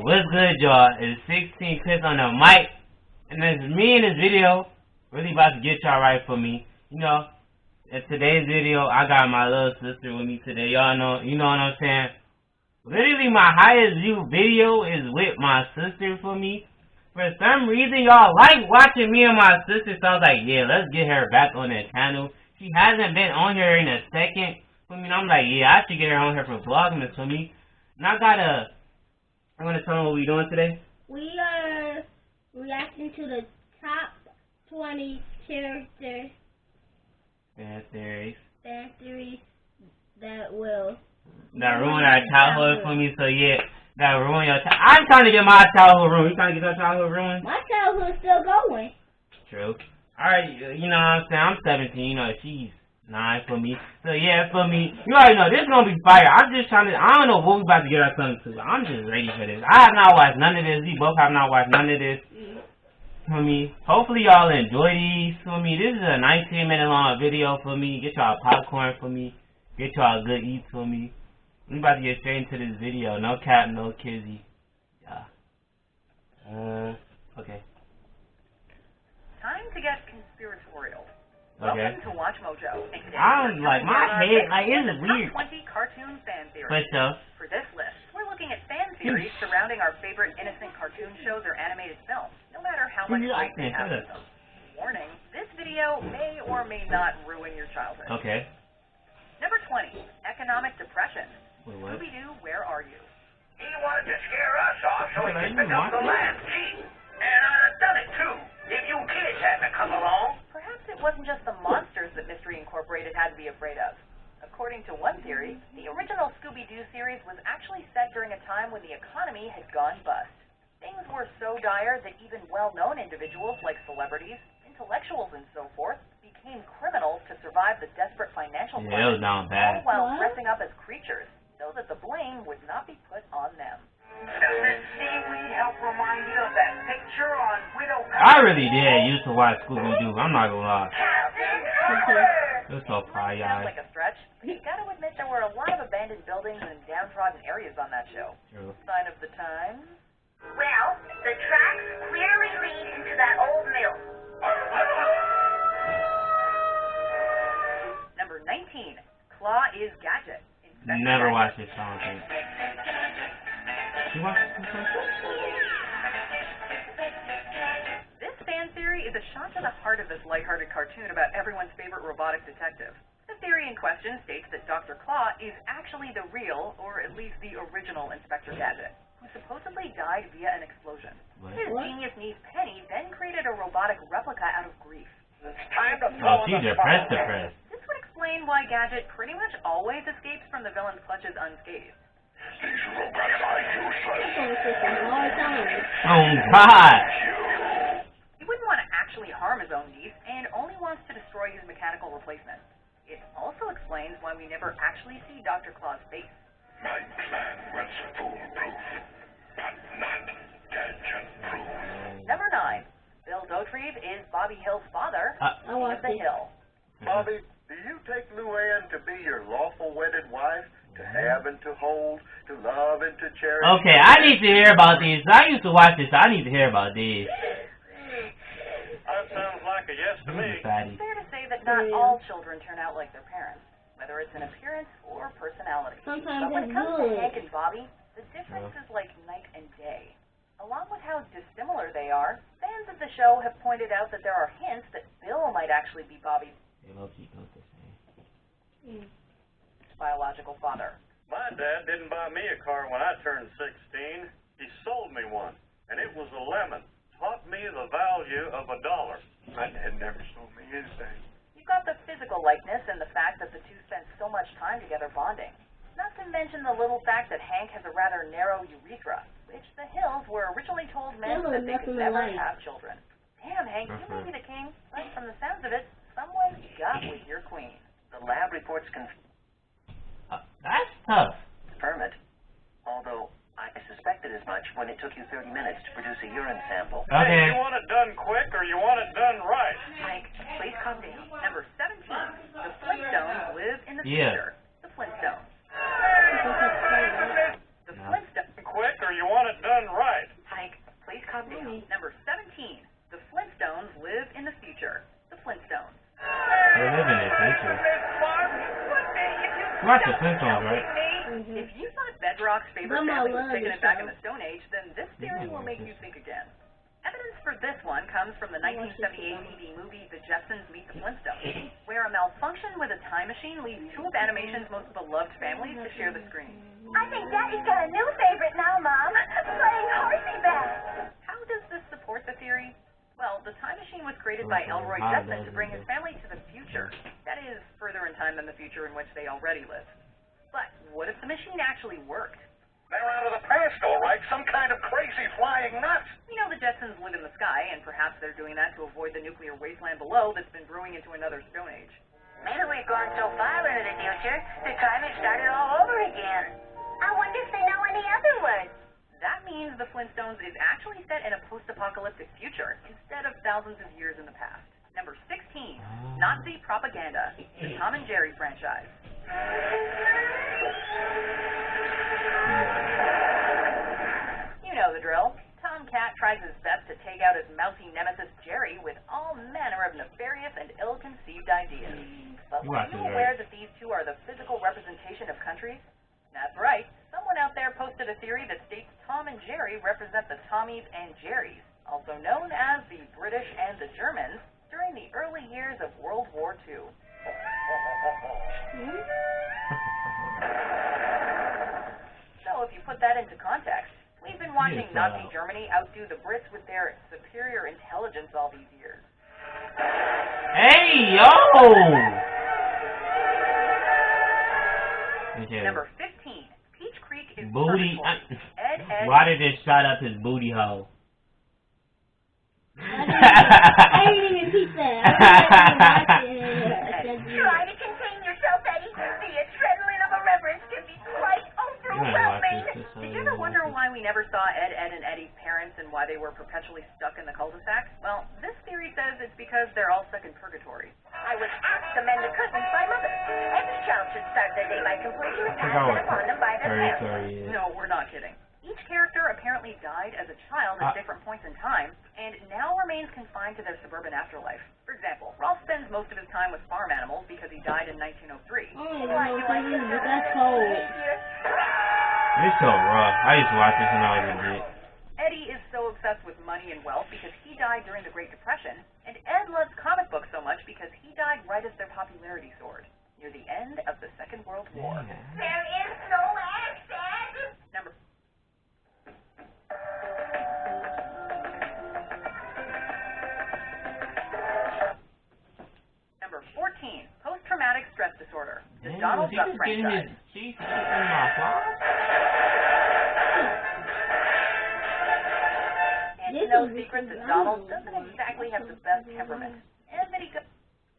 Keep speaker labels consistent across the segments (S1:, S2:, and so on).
S1: What's good, y'all? It's 16 Chris on the mic, and it's me in this video. Really about to get y'all right for me. You know, in today's video, I got my little sister with me today. Y'all know, you know what I'm saying? Literally, my highest view video is with my sister for me. For some reason, y'all like watching me and my sister, so I was like, yeah, let's get her back on the channel. She hasn't been on here in a second for me, and I'm like, yeah, I should get her on here for Vlogmas for me. And I'm going to tell them what we're doing today.
S2: We are reacting to the top 20 characters.
S1: Fan theories
S2: that will
S1: ruin our childhood for me. So yeah, that ruin your childhood. I'm trying to get my childhood ruined. You trying to get your childhood ruined?
S2: My childhood's still going.
S1: True. Alright, you know what I'm saying? I'm 17, you know, she's 9 for me. So yeah, for me, you already know, this is going to be fire. I'm just trying to, I don't know what we about to get our son to. I'm just ready for this. I have not watched none of this. We both have not watched none of this. For me, hopefully y'all enjoy these. For me, this is a 19-minute long video for me. Get y'all popcorn for me. Get y'all good eats for me. We about to get straight into this video. No cap, no kizzy. Yeah. Okay.
S3: Time to get conspiratorial.
S1: Okay.
S3: Welcome to Watch Mojo.
S1: I'm like, my head, like, it's weird.
S3: 20 cartoon fan theories.
S1: For sure.
S3: For this list, we're looking at fan theories surrounding our favorite innocent cartoon shows or animated films, no matter how much weight they have in them. Warning, this video may or may not ruin your childhood.
S1: Okay.
S3: Number 20, economic depression.
S1: Wait, what?
S3: Scooby-Doo, where are you?
S4: He wanted to scare us off so he could pick up the land cheap. And I'd have done it too, if you kids hadn't come along.
S3: Perhaps it wasn't just the monsters that Mystery Incorporated had to be afraid of. According to one theory, the original Scooby-Doo series was actually set during a time when the economy had gone bust. Things were so dire that even well-known individuals like celebrities, intellectuals, and so forth became criminals to survive the desperate financial crisis,
S1: it was down bad.
S3: all while dressing up as creatures, so that the blame would not be put on them.
S4: Does this seaweed help remind you of that picture on Widow?
S1: I really did used to watch Scooby-Doo. I'm not gonna lie. It was so fire.
S3: Sounds like a stretch, but you gotta admit there were a lot of abandoned buildings and downtrodden areas on that show.
S1: True.
S3: Sign of the times?
S5: Well, the tracks clearly lead into that old mill.
S3: Number 19, Claw is Gadget.
S1: Never watched this song. You watch this song?
S3: This fan theory is a shot to the heart of this lighthearted cartoon about everyone's favorite robotic detective. The theory in question states that Dr. Claw is actually the real, or at least the original Inspector Gadget, who supposedly died via an explosion.
S1: What?
S3: His genius niece Penny then created a robotic replica out of grief.
S4: It's time to
S1: Oh,
S4: throw
S1: she's depressed.
S3: This would explain why Gadget pretty much always escapes from the villain's clutches unscathed.
S4: These robots are useless.
S1: Oh, God.
S3: He wouldn't want to actually harm his own niece and only wants to destroy his mechanical replacement. It also explains why we never actually see Dr. Claw's face.
S4: My plan was foolproof, but not gadget-proof.
S3: Number 9. Bill Dauterive is Bobby Hill's father, King of the Hill.
S6: Bobby, do you take Luann to be your lawful wedded wife? To have and to hold, to love and to cherish?
S1: Okay, I need to hear about these. I used to watch this. I need to hear about these.
S6: That sounds like a yes to me.
S3: It's fair to say that not all children turn out like their parents, whether it's in appearance or personality.
S2: Sometimes
S3: But when it
S2: it's
S3: comes to
S2: good.
S3: Hank and Bobby, the difference is like night and day. Along with how dissimilar they are, fans of the show have pointed out that there are hints that Bill might actually be Bobby's biological father.
S6: My dad didn't buy me a car when I turned 16. He sold me one, and it was a lemon. Taught me the value of $1. My dad never sold me anything.
S3: You've got the physical likeness and the fact that the two spent so much time together bonding. Not to mention the little fact that Hank has a rather narrow urethra, which the Hills were originally told meant that they could never have children. Damn, Hank, you may be the king, but from the sounds of it, someone got with your queen.
S7: The lab reports
S1: That's tough.
S7: confirm it, although I suspected as much when it took you 30 minutes to produce a urine sample.
S1: Okay.
S6: Hey, you want it done quick or you want it done right?
S3: Mike, please calm down. Number 17, the Flintstones live in the future. The Flintstones. The Flintstones.
S6: Quick or you want it done right?
S1: watched the Flintstones, right?
S2: Mm-hmm.
S3: If you thought Bedrock's favorite
S2: Grandma
S3: family was
S2: loved
S3: taking
S2: the
S3: it back
S2: show.
S3: in the Stone Age, then this theory will make you think again. Evidence for this one comes from the 1978 TV movie The Jetsons Meet the Flintstones, where a malfunction with a time machine leads two of animation's most beloved families to share the screen.
S5: I think Daddy's got a new favorite now, Mom. Playing horsey back.
S3: How does this support the theory? Well, the time machine was created by Elroy Jetson to bring his family to the future. That is, further in time than the future in which they already live. But what if the machine actually worked?
S4: They're out of the past, all right. Some kind of crazy flying nuts.
S3: We know the Jetsons live in the sky, and perhaps they're doing that to avoid the nuclear wasteland below that's been brewing into another Stone Age.
S5: Maybe we've gone so far into the future, the time has started all over again. I wonder if they know any other words.
S3: That means the Flintstones is actually set in a post-apocalyptic future instead of thousands of years in the past. Number 16, Nazi propaganda, the Tom and Jerry franchise. You know the drill. Tomcat tries his best to take out his mousy nemesis Jerry with all manner of nefarious and ill-conceived ideas. But were you aware that these two are the physical representation of countries? That's right. Someone out there posted a theory that states Tom and Jerry represent the Tommies and Jerrys, also known as the British and the Germans, during the early years of World War II. So if you put that into context, we've been watching Nazi Germany outdo the Brits with their superior intelligence all these years.
S1: Hey, yo!
S3: Number 15, Peach Creek is
S1: booty.
S3: Ed.
S1: Why did it shot up his booty hole?
S2: I didn't even peep that. I didn't even watch it.
S5: Try to contain yourself, Eddie. The adrenaline of irreverence can be quite overwhelming.
S3: Did you ever wonder why we never saw Ed, and Eddie's parents and why they were perpetually stuck in the cul-de-sac? Well, this theory says it's because they're all stuck in purgatory.
S5: I was asked to mend the curtains by Mother. Every child should start their day by completing the task set upon them by their parents.
S3: No, we're not kidding. Each character apparently died as a child at different points in time, and now remains confined to their suburban afterlife. For example, Rolf spends most of his time with farm animals because he died in 1903.
S2: But that's cold.
S1: It's so rough. I used to watch this when I was a kid.
S3: Eddie is so obsessed with money and wealth because he died during the Great Depression, and Ed loves comic books so much because he died right as their popularity soared, near the end of the Second World War.
S5: There is no accent.
S3: Number 14, post-traumatic stress disorder, the Donald Duck franchise. And it's no secret that Donald doesn't exactly have the best temperament, and that he goes.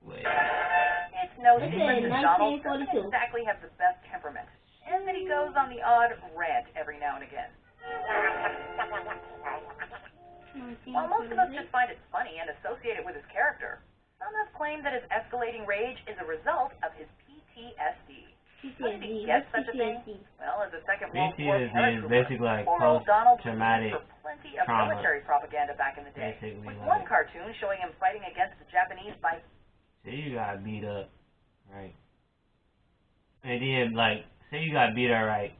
S3: It's no secret that Donald doesn't exactly have the best temperament, and that he goes on the odd rant every now and again. While most of us just find it funny and associate it with his character, some have claimed that his escalating rage is a result of his PTSD. How did he get such a thing? Well, as a Second World War
S1: PTSD is basically like
S3: post-traumatic
S1: trauma.
S3: Plenty of military propaganda back in the day, with one cartoon showing him fighting against the Japanese by.
S1: Say you got beat up, right? And then, like, say you got beat up, right?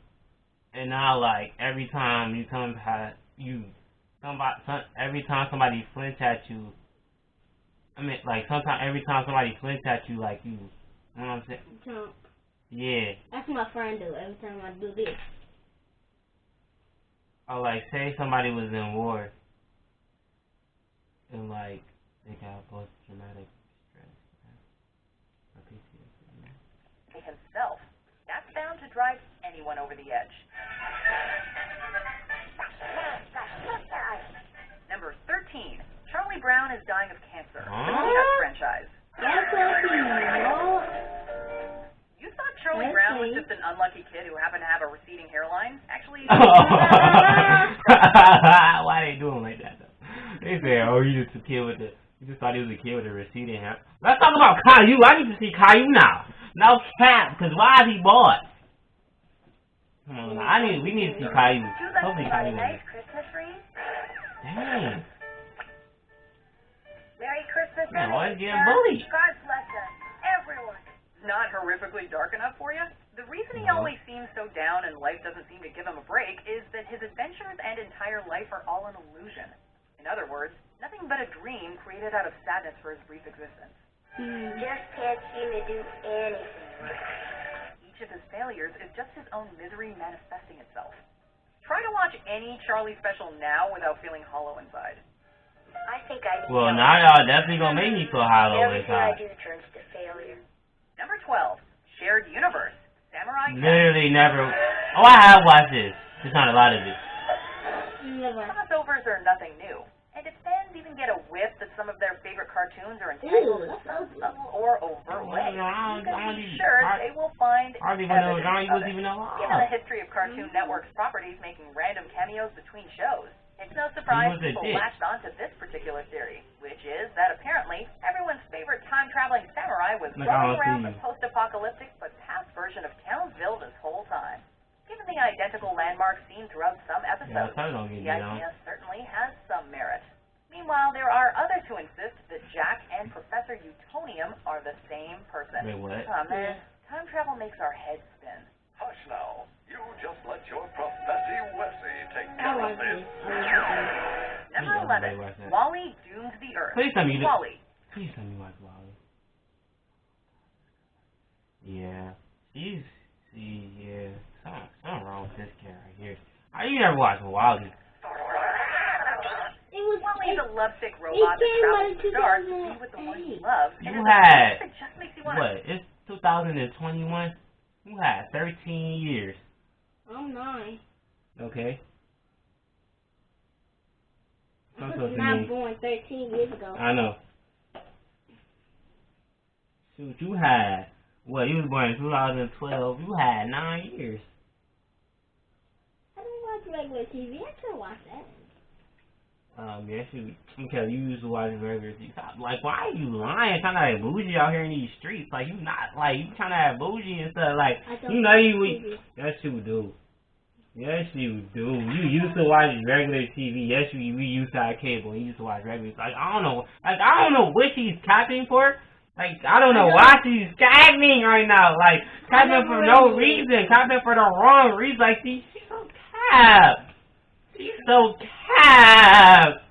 S1: And now, like, every time you come past, every time somebody flinch at you, I mean, like, every time somebody flinch at you, like, you know what I'm saying?
S2: Jump.
S1: Yeah.
S2: That's what my friend do every time I do this.
S1: Or, like, say somebody was in war, and, like, they got post-traumatic stress, or PTSD.
S3: Himself. That's bound to drive anyone over the edge. Number 13. Charlie Brown is dying of cancer. The Peanuts franchise.
S2: That's what he know.
S3: You thought Charlie Brown was just an unlucky kid who happened to have a receding hairline? Actually,
S1: why they do him like that though? They say, oh, you just thought he was a kid with a receding hair. Let's talk about Caillou. I need to see Caillou now. No cap, because why is he bought? Come on, we need to see Caillou. Hopefully Caillou.
S5: Nice Christmas wreath.
S1: Dang.
S5: Merry Christmas,
S1: Man, why is he getting
S5: Eddie.
S1: bullied?
S5: God bless us, everyone.
S3: not horrifically dark enough for you? The reason he always seems so down and life doesn't seem to give him a break is that his adventures and entire life are all an illusion. In other words, nothing but a dream created out of sadness for his brief existence.
S2: Just can't seem to do anything right.
S3: Each of his failures is just his own misery manifesting itself. Try to watch any Charlie special now without feeling hollow inside.
S2: I think I need
S1: Well, now y'all definitely gonna make me feel hollow
S2: Everything I
S1: inside.
S2: do turns to failure.
S3: Number 12, Shared Universe. Samurai Jack.
S1: Literally never. Oh, I have watched this. There's not a lot of it.
S2: Never.
S3: Crossovers are nothing new, and if fans even get a whiff that some of their favorite cartoons are entangled in some subtle or overt way, you can be sure they will find
S1: I don't even know.
S3: evidence
S1: I
S3: of
S1: don't
S3: it.
S1: even know.
S3: Given the history of Cartoon Network's properties making random cameos between shows, it's no surprise people latched onto this particular theory, which is that apparently everyone's favorite time-traveling samurai was roaming around the post-apocalyptic but past version of Townsville this whole time. Given the identical landmarks seen throughout some episodes, the idea certainly has some merit. Meanwhile, there are others who insist that Jack and Professor Utonium are the same person.
S1: Wait, what?
S3: Oh man, time travel makes our heads spin.
S4: Hush now. You just let your Professor Wessie take
S2: I
S4: care of
S2: like
S4: this.
S2: this.
S3: Number 11, Wall-E dooms the Earth.
S1: Please tell me you
S3: Wall-E.
S1: Please tell me you watch Wall-E. Yeah. Yeah. Something wrong with this cat right here. How you never watch Wall-E?
S3: Wall-E's a lovesick robot that travels to stars to be with the one he loves.
S1: You had,
S3: it just makes you want
S1: what, it's 2021? You had 13 years.
S2: I'm 9.
S1: Okay.
S2: I was not born 13 years ago.
S1: I know. Shoot, you had, what, you was born in 2012. You had 9 years.
S2: I don't watch regular TV. I can't watch that.
S1: Yeah, shoot. Okay, you used to watch regular TV. Like, why are you lying? Trying to have bougie out here in these streets. Like, you not, like, you trying to have bougie and stuff. Like, you know you would. Yes, you do. Yes, you do. You used to watch regular TV. Yes, we used to have cable. You used to watch regular. Like, I don't know. Like, I don't know what she's capping for. Like, I don't know why she's capping right now. Like, capping for no reason. Capping for the wrong reason. Like, she's so cap. She's so cap.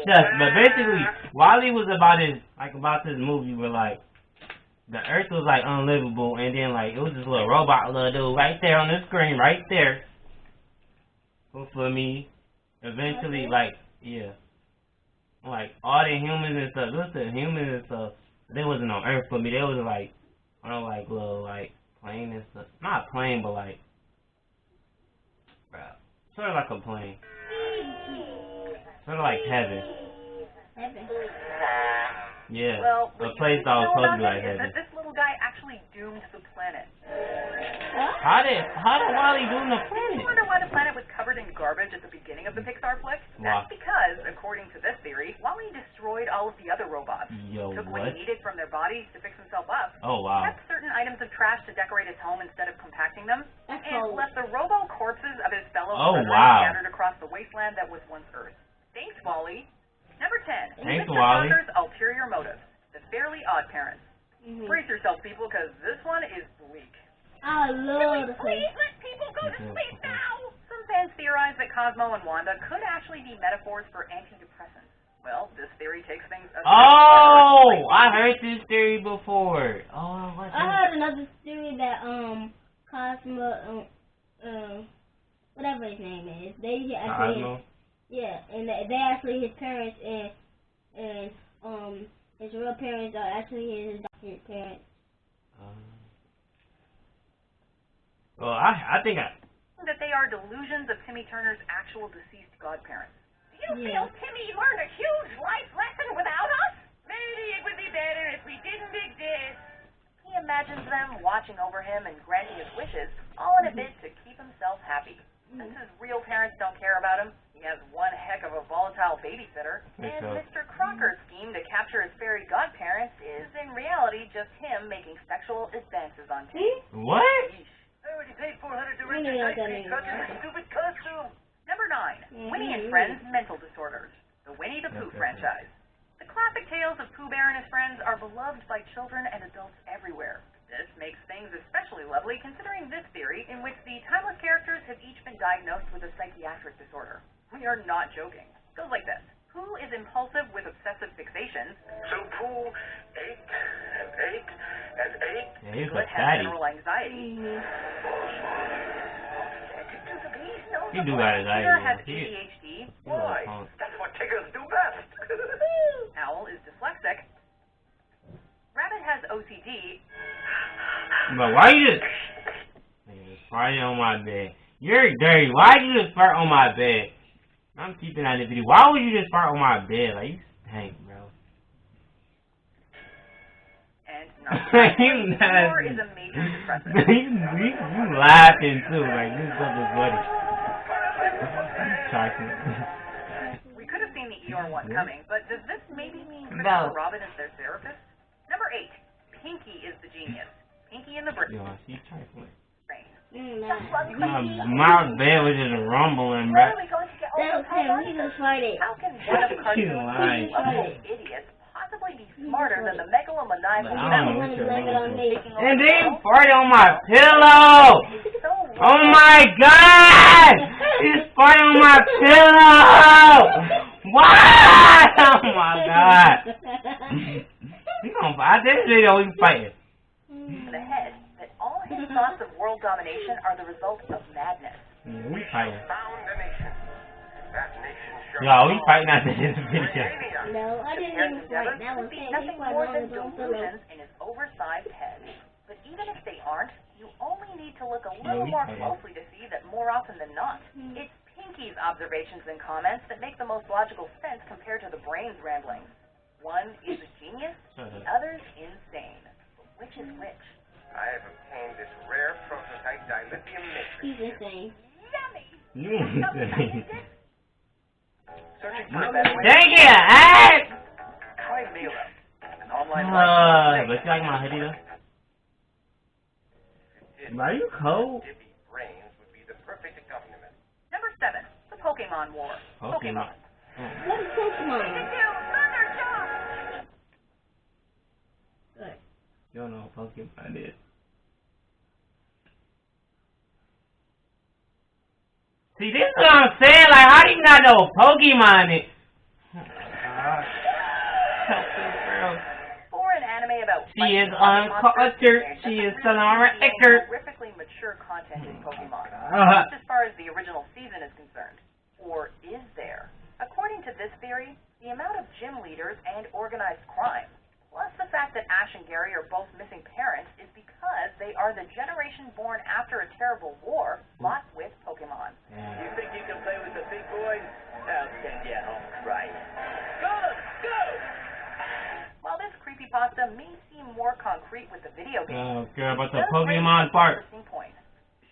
S1: Yes, but basically, Wall-E was about this movie where, like, the Earth was, like, unlivable, and then, like, it was this little robot little dude right there on the screen, right there. Who, for me, eventually, like, yeah. Like, all the humans and stuff, those the humans and stuff, they wasn't on Earth for me. They was, like, on, like, little, like, plane and stuff. Not plane, but, like, sort of like a plane. Sort of like heaven. Yeah.
S3: Well,
S1: a place that was supposed to be like heaven.
S3: This little guy actually doomed the planet.
S1: How did Wall-E doom the planet?
S3: You wonder why the planet was covered in garbage at the beginning of the Pixar flick? That's because, according to this theory, Wall-E destroyed all of the other robots. Took what he needed from their bodies to fix himself up.
S1: Oh, wow.
S3: Kept certain items of trash to decorate his home instead of compacting them. And left the robo corpses of his fellow brethren scattered across the wasteland that was once Earth. Thanks, Wall-E. Number 10.
S1: Thanks,
S3: Mr.
S1: Wall-E.
S3: Crocker's Ulterior Motives. The Fairly Odd Parents. Brace yourself, people, because this one is bleak.
S2: I love the
S3: Please let people go to sleep now! Some fans theorize that Cosmo and Wanda could actually be metaphors for antidepressants. Well, this theory takes things a
S1: Oh! I heard this theory before. Oh, what?
S2: I heard another theory that, Cosmo, whatever his name is, they actually...
S1: Cosmo?
S2: Yeah, and they actually his parents, and his real parents are actually his adopted parents.
S1: Well, I think
S3: that they are delusions of Timmy Turner's actual deceased godparents.
S5: Do you feel Timmy learned a huge life lesson without us? Maybe it would be better if we didn't exist.
S3: He imagines them watching over him and granting his wishes, all in a bid to keep himself happy. Since his real parents don't care about him, he has one heck of a volatile babysitter, and Mr. Crocker's scheme to capture his fairy godparents is in reality just him making sexual advances on Timmy.
S1: What?
S4: I already paid $400 to rent your ice cream truck in a stupid costume.
S3: Number 9. Winnie and Friends Mental Disorders. The Winnie the Pooh franchise. The classic graphic tales of Pooh Bear and his friends are beloved by children and adults everywhere. This makes things especially lovely considering this theory in which the timeless characters have each been diagnosed with a psychiatric disorder. We are not joking. It goes like this. Pooh is impulsive with obsessive fixations.
S4: So Pooh ached and ached and ached.
S1: Yeah, he's
S3: Piglet
S1: a
S3: has
S1: fatty.
S3: general anxiety.
S1: He do got anxiety.
S3: Peter has
S1: He-
S3: ADHD.
S4: Why? That's what tigers do best.
S3: Owl is dyslexic. Rabbit has OCD.
S1: But why you just farting on my bed? You're dirty. Why'd you just fart on my bed? I'm keeping that in the video. Why would you just fart on my bed? Like, you stink, bro.
S3: And
S1: You
S3: humor is
S1: nasty.
S3: a major depressant.
S1: you laughing too. Like, this stuff is funny. Chocolate.
S3: We could have seen the Eeyore one coming, but does this maybe mean
S1: No.
S3: Christopher Robin is their therapist? Number 8. Pinky is the genius. Pinky in the brain.
S1: Yo, she's trifling.
S2: My
S1: My bed was just rumbling, bro.
S2: That was him. He just farted.
S3: How can one of
S1: She's
S3: cartoon's
S1: lying.
S3: lovable idiots possibly be smarter than the megalomaniacal
S1: I don't know
S3: mouse
S1: what you're
S3: taking
S1: And
S3: over
S1: then
S3: the
S1: you
S3: world?
S1: farted on my pillow!
S3: It's so
S1: Oh my god! He's farting on my pillow! Why? Oh my god! You gonna fight this video? We fighting.
S3: in the head that all his thoughts of world domination are the result of madness.
S1: Yeah, we fighting.
S4: Found a nation. That nation shall
S1: Yo, we fighting after this video.
S2: No, I didn't even fart. That was
S3: Could be
S2: him. He
S3: nothing
S2: farted
S3: more
S2: on
S3: than
S2: his own pillow.
S3: delusions in his oversized head. But even if they aren't, you only need to look a
S1: Yeah,
S3: little
S1: we
S3: more
S1: fighting.
S3: closely to see that more often than not, it's Pinky's observations and comments that make the most logical sense compared to the brain's ramblings. One is a genius, the other's insane. But which is which?
S4: I have obtained this rare prototype dilithium matrix.
S2: He's insane.
S1: You insane.
S4: Searching for a better way.
S1: Dang it, ass!
S4: Try Makayla, an online
S1: But you like my hoodie though? Are you cold?
S4: Dippy brains would be the perfect accompaniment.
S3: Number 7, the Pokemon War.
S1: Pokemon.
S2: What is Pokemon? Good.
S1: You don't know what Pokemon is. See, this is what I'm saying. Like, how do you not know what Pokemon is?
S3: For an anime about
S1: She is uncultured. She is
S3: Ecker. Horrifically mature content in Pokemon, at least as far as the original season is concerned. Or is there? According to this theory, the amount of gym leaders and organized crime, plus the fact that Ash and Gary are both missing parents, is because they are the generation born after a terrible war fought with Pokemon.
S4: You think you can play with the big boys? I'll send you home right. Go!
S3: While this creepypasta may seem more concrete with the video game,
S1: I don't care about the
S3: it does raise
S1: Pokemon
S3: an
S1: part.
S3: interesting point.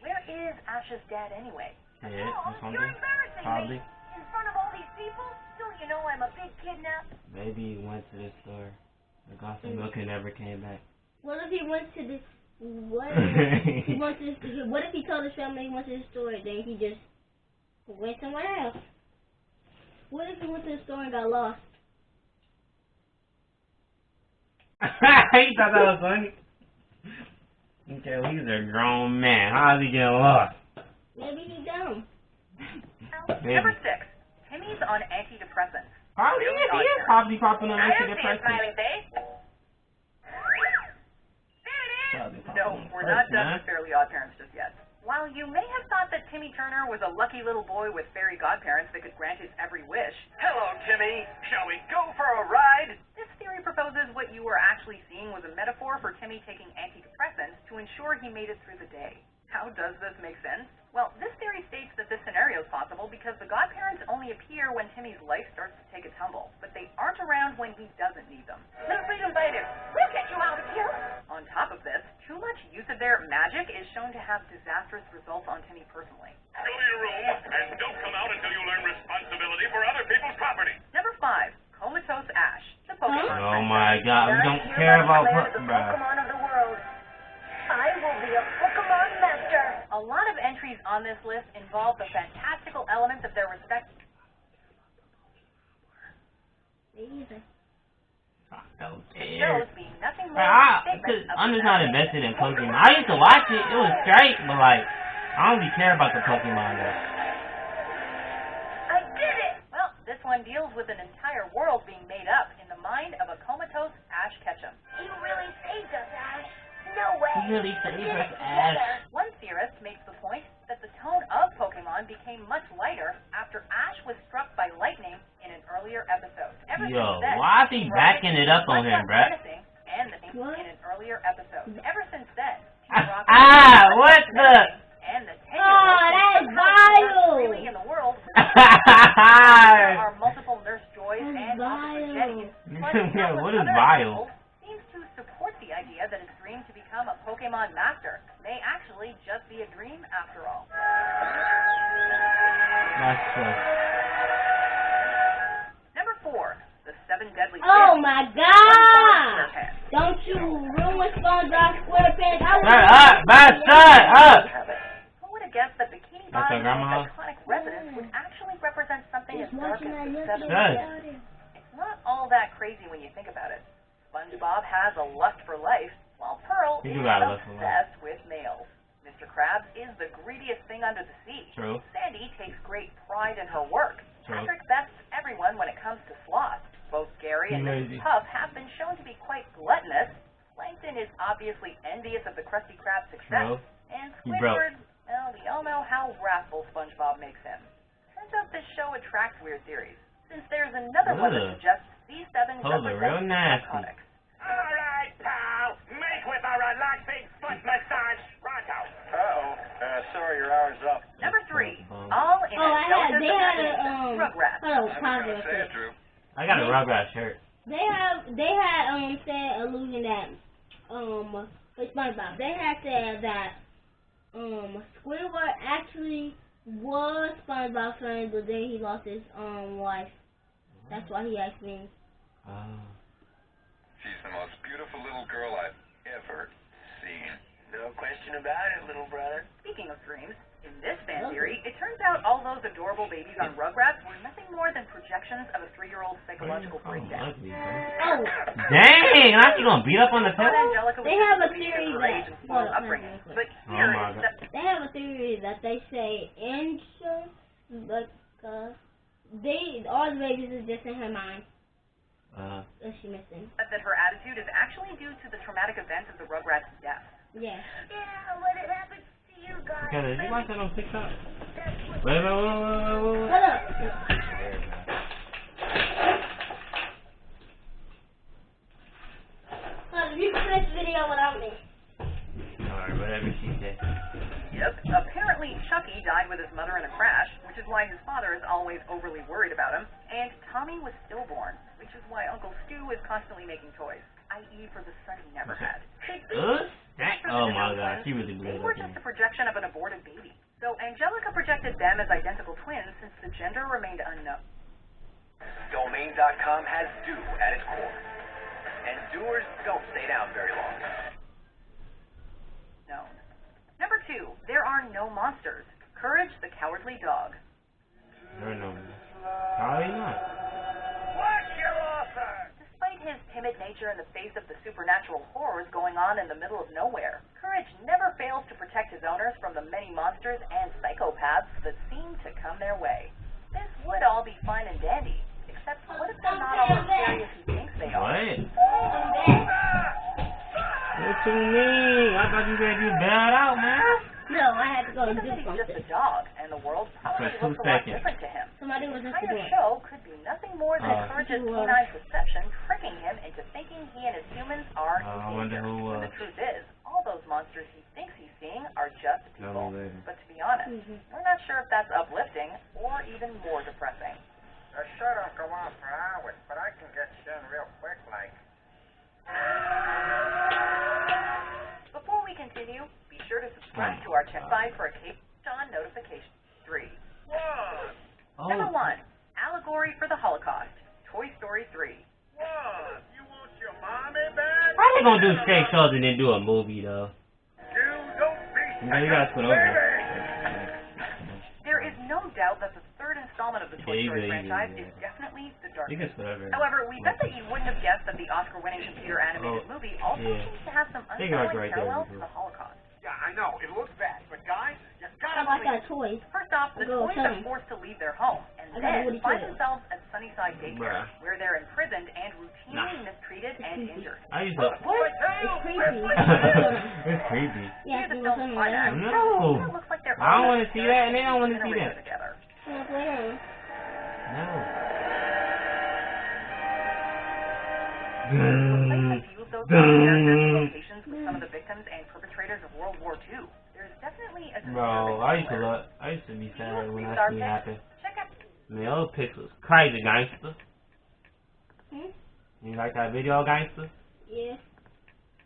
S3: Where is Ash's dad anyway?
S1: Yeah, or something.
S5: You're embarrassing
S1: Probably.
S5: me in front of all these people. Don't you know I'm a big kid now?
S1: Maybe he went to the store. The got some milk and never came back.
S2: What if he went to this? What if he went to this? What if he told his family he went to the store and then he just went somewhere else? What if he went to the store and got lost?
S1: You thought that was funny? Okay, well, he's a grown man. How's he getting lost?
S2: Maybe he's dumb.
S1: Maybe.
S3: Number 6, Timmys on antidepressants.
S1: Probably is. He is probably popping on antidepressants.
S5: face.
S3: No, we're not done with Fairly Odd Parents just yet. While you may have thought that Timmy Turner was a lucky little boy with fairy godparents that could grant his every wish,
S4: Hello, Timmy. Shall we go for a ride?
S3: this theory proposes what you were actually seeing was a metaphor for Timmy taking antidepressants to ensure he made it through the day. How does this make sense? Well, this theory states that this scenario is possible because the godparents only appear when Timmy's life starts to take a tumble, but they aren't around when he doesn't need them.
S5: The freedom fighters. We'll get you out of here.
S3: On top of this, too much use of their magic is shown to have disastrous results on Timmy personally.
S6: Go to your room and don't come out until you learn responsibility for other people's property.
S3: Number 5, Comatose Ash, the Pokemon
S1: Oh
S3: princess.
S1: my god, we don't care about
S5: the
S1: bruh.
S5: Pokemon of the world. I will be a Pokemon master.
S3: A lot of entries on this list involve the fantastical elements of their respective.
S2: Easy.
S3: Those being nothing more
S1: I'm just not invested in Pokemon. I used to watch it. It was great, but like, I don't really care about the Pokemon though.
S3: I did it! Well, this one deals with an entire world being made up in the mind of a comatose Ash Ketchum.
S5: You really saved us, Ash. No way.
S1: You really saved us, Ash.
S3: One theorist makes the point that the tone of Pokemon became much lighter after Ash was struck by lightning in an earlier episode.
S1: Yo, why is he backing it up on him, bruh?
S3: And in an earlier episode. Ever since then,
S1: what the?
S3: And the
S2: that is vile.
S3: Really in the world. There are multiple Nurse Joys and Officer Jennies.
S1: Yeah, what is vile?
S3: Seems to support the idea that his dream to become a Pokemon master may actually just be a dream after all.
S1: That's true.
S3: Number 4, the 7 deadly sins.
S2: Oh my God! Don't you ruin SpongeBob SquarePants?
S1: Shut up!
S3: Who would have guessed that Bikini Bottom's iconic residence would actually represent something as dark as the 7 deadly? It's not all that crazy when you think about it. SpongeBob has a lust for life, while Pearl is obsessed with males. Mr. Krabs is the greediest thing under the sea.
S1: True.
S3: Sandy takes great pride in her work.
S1: True.
S3: Patrick bests everyone when it comes to sloth. Both Gary and Mrs. Puff have been shown to be quite gluttonous. Plankton is obviously envious of the Krusty Krab's success.
S1: True.
S3: And Squidward, well, we all know how wrathful SpongeBob makes him. Turns out this show attracts weird theories, since there's another one that suggests these 7 represent narcotics.
S4: All right, pal. Make with a relaxing foot massage. Pronto.
S6: Sorry, your hour's up.
S3: Number 3, all in Rugrats.
S1: I got a Rugrats shirt.
S2: They had said allusion that with SpongeBob. They had said that Squidward actually was SpongeBob's friend, but then he lost his wife. That's why he asked me.
S8: She's the most beautiful little girl I've ever seen.
S7: No question about it, little brother.
S3: Speaking of dreams, in this fan theory, it turns out all those adorable babies on Rugrats were nothing more than projections of a 3-year-old's psychological breakdown.
S2: Oh.
S1: Dang! Now you gonna beat up on the pillow?
S2: They have a theory that they have a theory that they say all the babies is just in her mind. She missing.
S3: That her attitude is actually due to the traumatic event of the Rugrats' death.
S2: Yeah.
S5: Yeah, what happened to you guys?
S1: Okay, did you watch that on TikTok? Wait.
S2: Hold up. You can finish the video without me.
S1: Alright, whatever she said.
S3: Yep. Apparently, Chucky died with his mother in a crash, which is why his father is always overly worried about him. And Tommy was stillborn, which is why Uncle Stu is constantly making toys, i.e. for the son he never had.
S1: Oh my God, she really blew
S3: They were just a projection of an aborted baby. So Angelica projected them as identical twins since the gender remained unknown.
S7: Domain.com has do at its core. And doers don't stay down very long.
S3: Known. Number 2, there are no monsters. Courage the Cowardly Dog.
S1: There are no. Probably not.
S4: What's your offer?
S3: Despite his timid nature in the face of the supernatural horrors going on in the middle of nowhere, Courage never fails to protect his owners from the many monsters and psychopaths that seem to come their way. This would all be fine and dandy, except what if they're not all as scary as he thinks they are?
S1: What? What you mean? I thought you said you bailed out, man.
S2: No, I had to go and do
S3: He's
S2: something.
S3: just a dog, and the world probably looks a lot different to him.
S2: Somebody was
S3: The
S2: just
S3: entire
S2: doing.
S3: show could be nothing more than Courage's canine deception, tricking him into thinking he and his humans are in danger. When the truth is, all those monsters he thinks he's seeing are just people. But to be honest, we're not sure if that's uplifting or even more depressing.
S4: The show don't go on for hours, but I can get you in real quick, like.
S3: Before we continue, be sure to subscribe to our channel for a K-Sean notification. 3.
S4: What?
S3: Number 1, Allegory for the Holocaust, Toy Story 3.
S4: What? You want your mommy back?
S1: How they gonna do straight shows and then do a movie though?
S4: You don't be
S1: You gotta put over.
S3: There is no doubt that the third installment installment of the Toy Story franchise is definitely the darkest. However, we bet that you wouldn't have guessed that the Oscar-winning computer animated movie also seems to have some unsettling parallels to the Holocaust.
S4: Yeah, I know. It looks bad, but guys, you
S2: I
S4: gotta
S2: like
S4: believe
S2: that toy.
S3: First off, the toys are forced to leave their home and then find themselves at Sunnyside Daycare, where they're imprisoned and routinely mistreated and injured.
S1: I used to.
S2: It's creepy.
S1: It's creepy.
S2: Yeah,
S3: Here's the film's climax.
S1: No.
S3: It looks like they're
S1: I don't want to see that, and they don't want to see that.
S3: together.
S1: No.
S3: A few of those characters locations with some of the victims and perpetrators of World War II. There's definitely a
S1: Bro, I used to be sad when that shit happened.
S3: Check out.
S1: Man, those pics was crazy, gangster. You like that video, gangster?
S2: Yeah.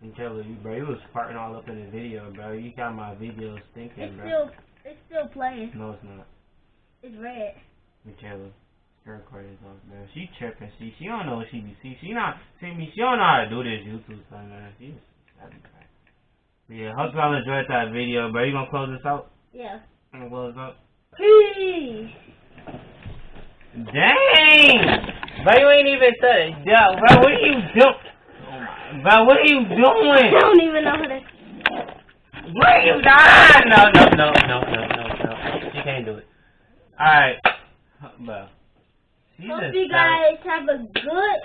S1: I'm telling you, bro, you was farting all up in the video, bro. You got my video stinking, bro.
S2: It's still playing.
S1: No, it's not.
S2: It's red.
S1: I'm telling you. Her recording's off, man. She tripping. She don't know what she be see. She don't know how to do this YouTube stuff, man. Yeah, hope y'all enjoyed that video, bro. You gonna close this out?
S2: Yeah.
S1: I'm gonna close this out.
S2: Peace.
S1: Dang! Bro, you ain't even said it. Bro, what are you doing? Bro, what are you doing?
S2: I don't even know how to.
S1: What are you doing? No. She can't do it. Alright. Bro.
S2: Hope you guys have a good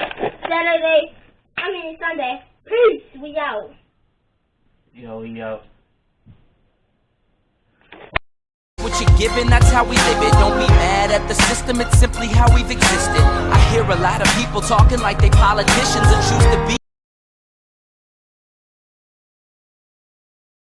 S2: Sunday. Peace. We out.
S1: Yo, we out.
S9: What you're given, that's how we live it. Don't be mad at the system, it's simply how we've existed. I hear a lot of people talking like they politicians and choose to be